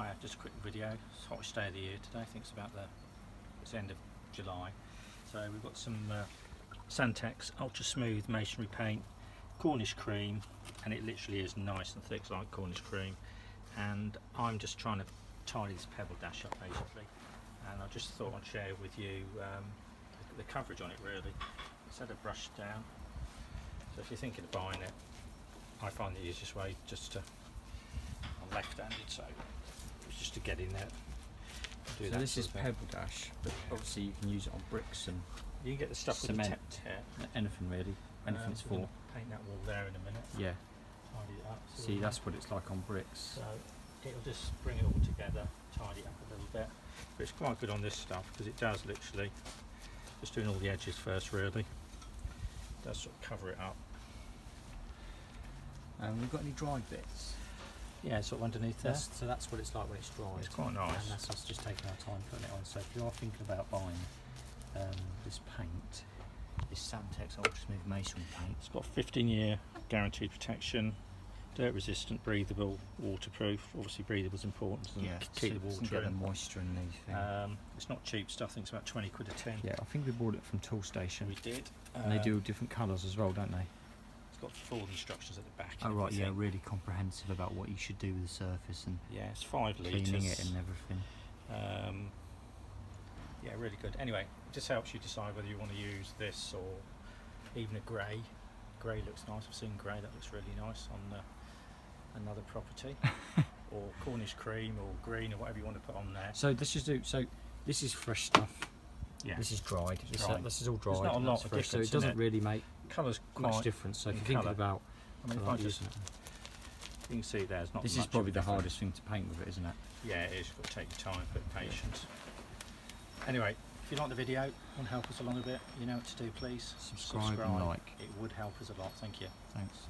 Hi, just a quick video. It's hottest day of the year today. I think it's the end of July. So we've got some Sandtex ultra smooth masonry paint, Cornish Cream, and it literally is nice and thick like Cornish Cream. And I'm just trying to tidy this pebble dash up basically. And I just thought I'd share with you the coverage on it really. It's had a brush down. So if you're thinking of buying it, I find the easiest way just to, I'm left-handed, so it's just to get in there. So this is pebble dash, but obviously you can use it on bricks and you can get the stuff cement, with the anything really, anything it's for. Paint that wall there in a minute. Yeah. Tidy it up. See, that's what it's like on bricks. So it'll just bring it all together, tidy it up a little bit. But it's quite good on this stuff because it does literally, just doing all the edges first really, it does sort of cover it up. We've got any dried bits? Yeah, sort of underneath there. So that's what it's like when it's dried. It's quite nice. And that's us just taking our time putting it on. So if you are thinking about buying this paint, this Sandtex Ultra Smooth Masonry paint. It's got 15-year guaranteed protection, dirt resistant, breathable, waterproof. Obviously breathable is important to keep the water in. The moisture in these things. It's not cheap stuff, I think it's about 20 quid a tin. Yeah, I think we bought it from Tool Station. We did. And they do different colours as well, don't they? It's got full instructions at the back. Oh right, yeah, really comprehensive about what you should do with the surface and yeah, it's 5 litres. Cleaning it and everything. Yeah, really good. Anyway, it just helps you decide whether you want to use this or even a grey. Grey looks nice. I've seen grey. That looks really nice on another property. Or Cornish Cream or green or whatever you want to put on there. So this is fresh stuff. Yeah. This is dried. This is all dried. There's not a lot of fresh, difference. So it doesn't really make colours much difference. So if you're thinking about, I mean, you can see there's not. This much is probably the difference. hardest thing to paint with it, isn't it? Yeah, it is. You've got to take your time, bit of patience. Anyway, if you like the video, want to help us along a bit, you know what to do, please. Subscribe and like. It would help us a lot. Thank you. Thanks.